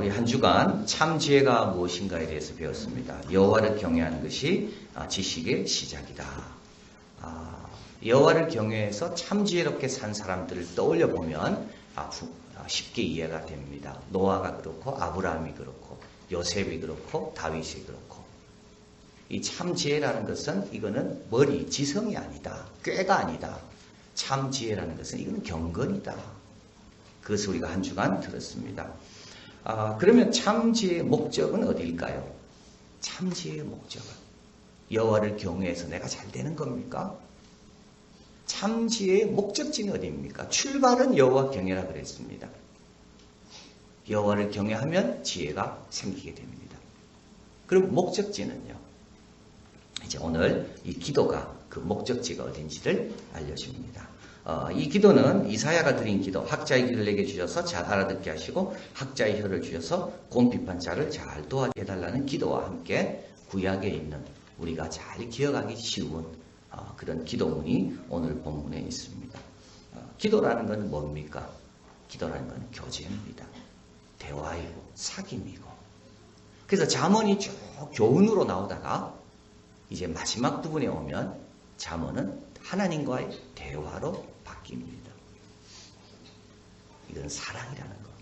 우리 한 주간 참 지혜가 무엇인가에 대해서 배웠습니다. 여호와를 경외하는 것이 지식의 시작이다. 여호와를 경외해서 참 지혜롭게 산 사람들을 떠올려 보면 쉽게 이해가 됩니다. 노아가 그렇고 아브라함이 그렇고 요셉이 그렇고 다윗이 그렇고 이 참 지혜라는 것은 이거는 머리, 지성이 아니다. 꾀가 아니다. 참 지혜라는 것은 이건 경건이다. 그것을 우리가 한 주간 들었습니다. 그러면 참 지혜의 목적은 어디일까요? 참 지혜의 목적은 여호와를 경외해서 내가 잘 되는 겁니까? 참 지혜의 목적지는 어디입니까? 출발은 여호와 경외라 그랬습니다. 여호와를 경외하면 지혜가 생기게 됩니다. 그럼 목적지는요? 이제 오늘 이 기도가 그 목적지가 어딘지를 알려줍니다. 이 기도는 이사야가 드린 기도, 학자의 귀를 내게 주셔서 잘 알아듣게 하시고 학자의 혀를 주셔서 곰비판자를 잘 도와게 해달라는 기도와 함께 구약에 있는 우리가 잘 기억하기 쉬운 그런 기도문이 오늘 본문에 있습니다. 기도라는 것은 뭡니까? 기도라는 것은 교제입니다. 대화이고 사귐이고. 그래서 잠언이 쭉 교훈으로 나오다가 이제 마지막 부분에 오면 잠언은 하나님과의 대화로 바뀝니다. 이건 사랑이라는 겁니다.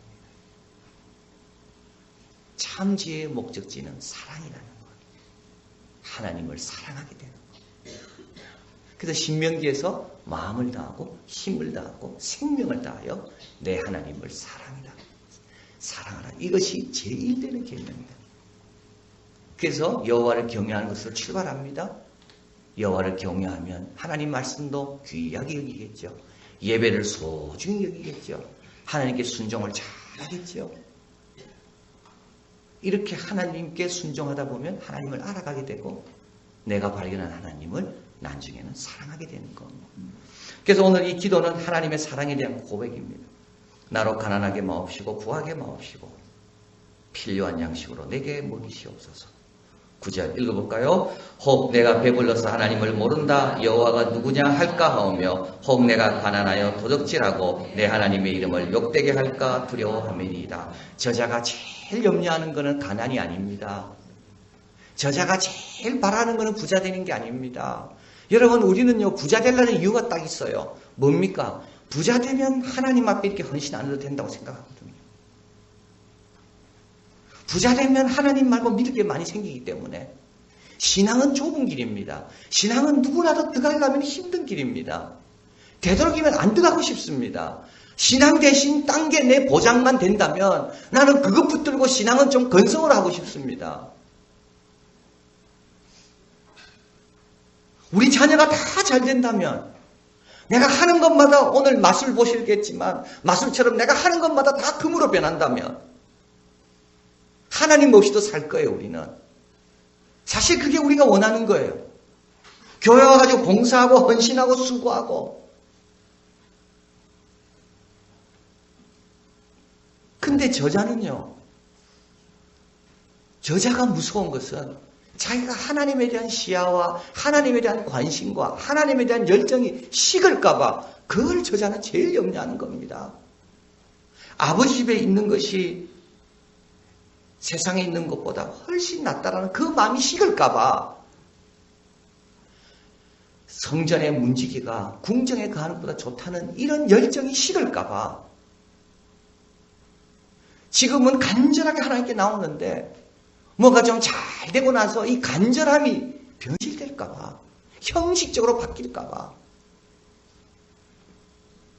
참 지혜의 목적지는 사랑이라는 거예요. 하나님을 사랑하게 되는 거예요. 그래서 신명기에서 마음을 다하고 힘을 다하고 생명을 다하여 내 하나님을 사랑하라. 이것이 제일 되는 계명입니다. 그래서 여호와를 경외하는 것으로 출발합니다. 여호와를 경외하면 하나님 말씀도 귀하게 여기겠죠. 예배를 소중히 여기겠죠. 하나님께 순종을 잘하겠죠. 이렇게 하나님께 순종하다 보면 하나님을 알아가게 되고 내가 발견한 하나님을 나중에는 사랑하게 되는 겁니다. 그래서 오늘 이 기도는 하나님의 사랑에 대한 고백입니다. 나로 가난하게 마옵시고 부하게 마옵시고 필요한 양식으로 내게 먹이시옵소서. 9절 읽어볼까요? 혹 내가 배불러서 하나님을 모른다 여호와가 누구냐 할까 하오며 혹 내가 가난하여 도적질하고 내 하나님의 이름을 욕되게 할까 두려워함이니이다. 저자가 제일 염려하는 것은 가난이 아닙니다. 저자가 제일 바라는 것은 부자 되는 게 아닙니다. 여러분 우리는요 부자 되려는 이유가 딱 있어요. 뭡니까? 부자 되면 하나님 앞에 이렇게 헌신 안 해도 된다고 생각하거든요. 부자 되면 하나님 말고 믿을 게 많이 생기기 때문에 신앙은 좁은 길입니다. 신앙은 누구라도 들어가려면 힘든 길입니다. 되도록이면 안 들어가고 싶습니다. 신앙 대신 딴 게 내 보장만 된다면 나는 그것 붙들고 신앙은 좀 건성을 하고 싶습니다. 우리 자녀가 다 잘 된다면 내가 하는 것마다 오늘 마술 보시겠지만 마술처럼 내가 하는 것마다 다 금으로 변한다면 하나님 없이도 살 거예요, 우리는. 사실 그게 우리가 원하는 거예요. 교회 와가지고 봉사하고 헌신하고 수고하고. 근데 저자는요. 저자가 무서운 것은 자기가 하나님에 대한 시야와 하나님에 대한 관심과 하나님에 대한 열정이 식을까봐 그걸 저자는 제일 염려하는 겁니다. 아버지 집에 있는 것이 세상에 있는 것보다 훨씬 낫다라는 그 마음이 식을까봐 성전의 문지기가 궁정에 가는 것보다 좋다는 이런 열정이 식을까봐 지금은 간절하게 하나님께 나오는데 뭐가 좀 잘 되고 나서 이 간절함이 변질될까봐 형식적으로 바뀔까봐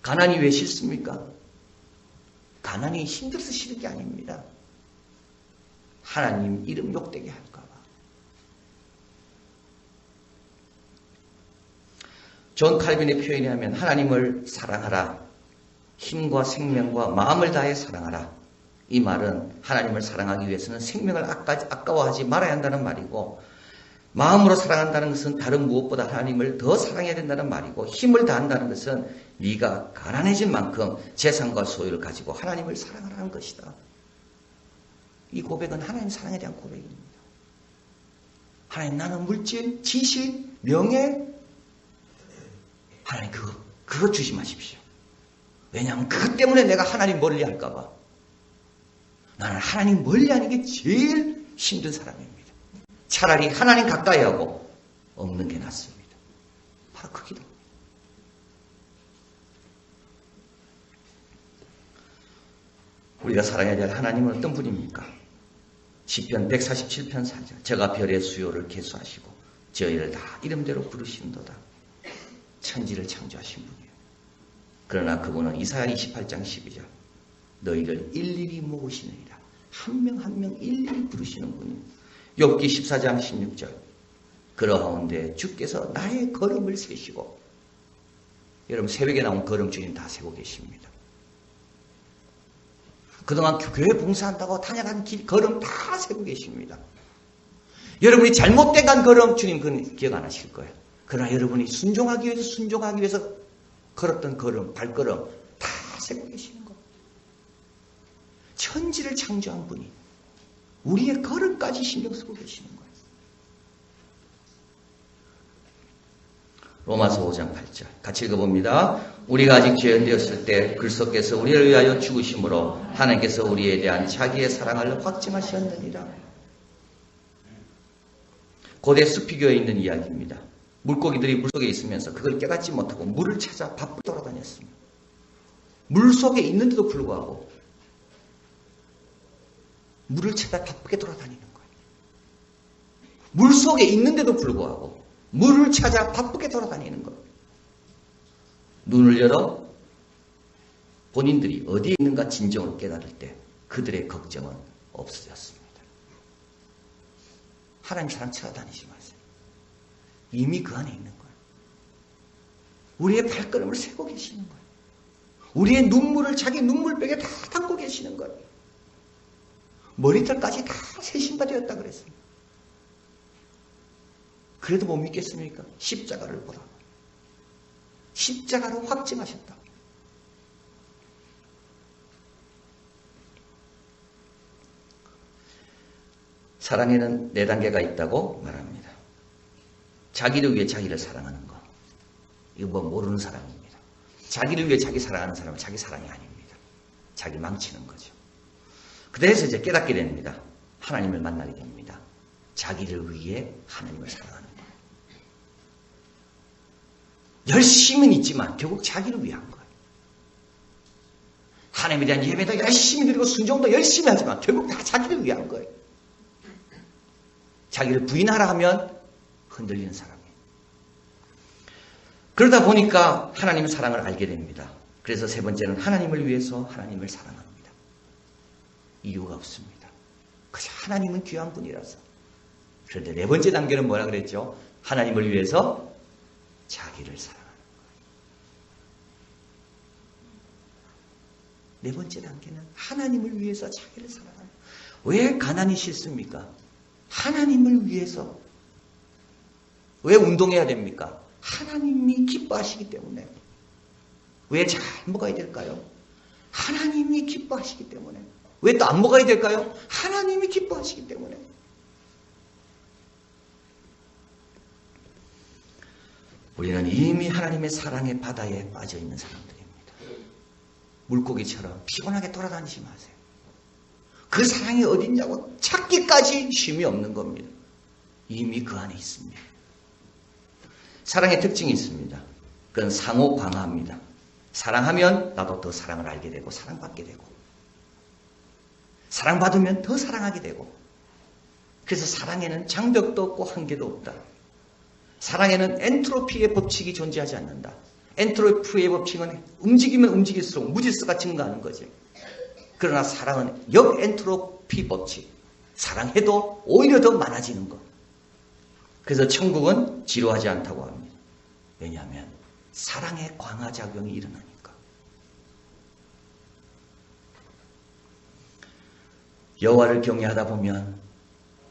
가난이 왜 싫습니까? 가난이 힘들어서 싫은 게 아닙니다. 하나님 이름 욕되게 할까봐. 존 칼빈의 표현에 하면 하나님을 사랑하라. 힘과 생명과 마음을 다해 사랑하라. 이 말은 하나님을 사랑하기 위해서는 생명을 아까워하지 말아야 한다는 말이고 마음으로 사랑한다는 것은 다른 무엇보다 하나님을 더 사랑해야 된다는 말이고 힘을 다한다는 것은 네가 가난해진 만큼 재산과 소유를 가지고 하나님을 사랑하라는 것이다. 이 고백은 하나님 사랑에 대한 고백입니다. 하나님 나는 물질, 지식, 명예 하나님 그거 주지 마십시오. 왜냐하면 그것 때문에 내가 하나님 멀리 할까 봐. 나는 하나님 멀리하는 게 제일 힘든 사람입니다. 차라리 하나님 가까이 하고 없는 게 낫습니다. 바로 그 기도. 우리가 사랑해야 될 하나님은 어떤 분입니까? 시편 147편 4절. 저가 별의 수요를 계수하시고 저희를 다 이름대로 부르신도다. 천지를 창조하신 분이에요. 그러나 그분은 이사야 28장 12절. 너희를 일일이 모으시느니라. 한 명 한 명 일일이 부르시는 분이에요. 욥기 14장 16절. 그러하온데 주께서 나의 걸음을 세시고, 여러분 새벽에 나온 걸음 주님 다 세고 계십니다. 그동안 교회 봉사한다고 다녀간 길 걸음 다 세고 계십니다. 여러분이 잘못된 간 걸음 주님 그건 기억 안 하실 거예요. 그러나 여러분이 순종하기 위해서 걸었던 걸음, 발걸음 다 세고 계시는 거예요. 천지를 창조한 분이 우리의 걸음까지 신경 쓰고 계시는 거예요. 로마서 5장 8절 같이 읽어봅니다. 우리가 아직 죄인되었을 때 그리스도께서 우리를 위하여 죽으심으로 하나님께서 우리에 대한 자기의 사랑을 확증하셨느니라. 고대 수피교에 있는 이야기입니다. 물고기들이 물속에 있으면서 그걸 깨닫지 못하고 물을 찾아 바쁘게 돌아다녔습니다. 물속에 있는데도 불구하고 물을 찾아 바쁘게 돌아다니는 거예요. 물속에 있는데도 불구하고 물을 찾아 바쁘게 돌아다니는 것. 눈을 열어 본인들이 어디에 있는가 진정으로 깨달을 때 그들의 걱정은 없어졌습니다. 하나님 사랑 찾아다니지 마세요. 이미 그 안에 있는 거예요. 우리의 발걸음을 세고 계시는 거예요. 우리의 눈물을 자기 눈물백에 다 담고 계시는 거예요. 머리털까지 다 세신바 되었다 그랬습니다. 그래도 못 믿겠습니까? 십자가를 보라. 십자가로 확증하셨다. 사랑에는 4단계가 있다고 말합니다. 자기를 위해 자기를 사랑하는 거. 이거 뭐 모르는 사람입니다. 자기를 위해 자기 사랑하는 사람은 자기 사랑이 아닙니다. 자기 망치는 거죠. 그래서 이제 깨닫게 됩니다. 하나님을 만나게 됩니다. 자기를 위해 하나님을 사랑하는 거예요. 열심은 있지만 결국 자기를 위한 거예요. 하나님에 대한 예배도 열심히 드리고 순종도 열심히 하지만 결국 다 자기를 위한 거예요. 자기를 부인하라 하면 흔들리는 사람이에요. 그러다 보니까 하나님의 사랑을 알게 됩니다. 그래서 3번째는 하나님을 위해서 하나님을 사랑합니다. 이유가 없습니다. 그저 하나님은 귀한 분이라서. 그런데 4번째 단계는 뭐라 그랬죠? 하나님을 위해서 자기를 사랑하는 거예요. 4번째 단계는 하나님을 위해서 자기를 사랑하는 거예요. 왜 가난이 싫습니까? 하나님을 위해서. 왜 운동해야 됩니까? 하나님이 기뻐하시기 때문에. 왜 잘 먹어야 될까요? 하나님이 기뻐하시기 때문에. 왜 또 안 먹어야 될까요? 하나님이 기뻐하시기 때문에. 우리는 이미 하나님의 사랑의 바다에 빠져 있는 사람들입니다. 물고기처럼 피곤하게 돌아다니지 마세요. 그 사랑이 어딨냐고 찾기까지 쉼이 없는 겁니다. 이미 그 안에 있습니다. 사랑의 특징이 있습니다. 그건 상호 광화입니다. 사랑하면 나도 더 사랑을 알게 되고 사랑받게 되고, 사랑받으면 더 사랑하게 되고. 그래서 사랑에는 장벽도 없고 한계도 없다. 사랑에는 엔트로피의 법칙이 존재하지 않는다. 엔트로피의 법칙은 움직이면 움직일수록 무질서가 증가하는 거죠. 그러나 사랑은 역엔트로피 법칙. 사랑해도 오히려 더 많아지는 것. 그래서 천국은 지루하지 않다고 합니다. 왜냐하면 사랑의 광화작용이 일어나니까. 여호와를 경외하다 보면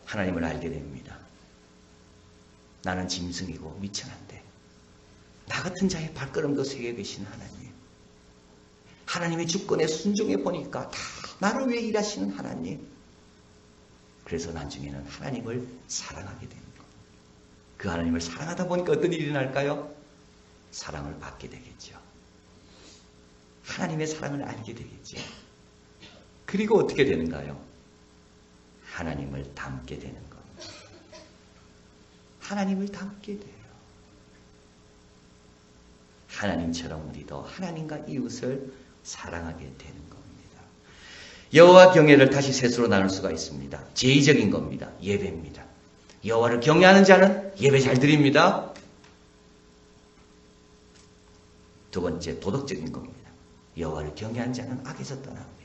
하나님을 알게 됩니다. 나는 짐승이고 미천한데 나 같은 자의 발걸음도 세게 계신 하나님. 하나님의 주권에 순종해 보니까 다 나를 위해 일하시는 하나님. 그래서 나중에는 하나님을 사랑하게 됩니다. 그 하나님을 사랑하다 보니까 어떤 일이 날까요? 사랑을 받게 되겠죠. 하나님의 사랑을 알게 되겠죠. 그리고 어떻게 되는가요? 하나님을 닮게 되는 겁니다. 하나님을 닮게 돼요. 하나님처럼 우리도 하나님과 이웃을 사랑하게 되는 겁니다. 여호와 경외를 다시 셋으로 나눌 수가 있습니다. 제의적인 겁니다. 예배입니다. 여호와를 경외하는 자는 예배 잘 드립니다. 두 번째, 도덕적인 겁니다. 여호와를 경외하는 자는 악에서 떠납니다.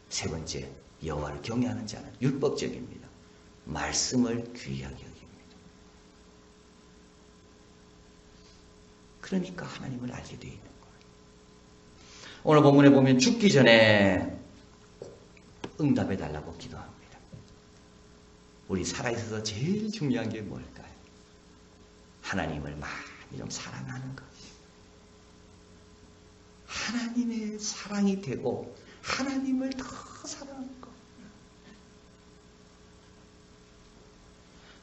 세 번째, 여호와를 경외하는 자는 율법적입니다. 말씀을 귀하게 여깁니다. 그러니까 하나님을 알게 되어 있는 거예요. 오늘 본문에 보면 죽기 전에 응답해 달라고 기도합니다. 우리 살아있어서 제일 중요한 게 뭘까요? 하나님을 많이 좀 사랑하는 것. 하나님의 사랑이 되고 하나님을 더 사랑하는 것.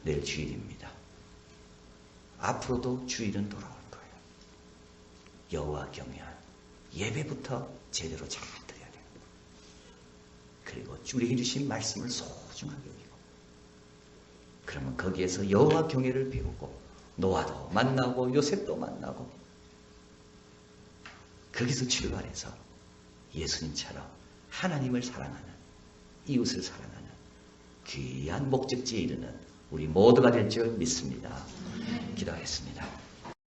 내일 주일입니다. 앞으로도 주일은 돌아올 거예요. 여호와 경외한 예배부터 제대로 잘 드려야 돼요. 그리고 우리에게 주신 말씀을 소중하게 여기고, 그러면 거기에서 여호와 경외를 배우고 노아도 만나고 요셉도 만나고, 거기서 출발해서 예수님처럼 하나님을 사랑하는, 이웃을 사랑하는 귀한 목적지에 이르는 우리 모두가 될 줄 믿습니다. 기도하겠습니다.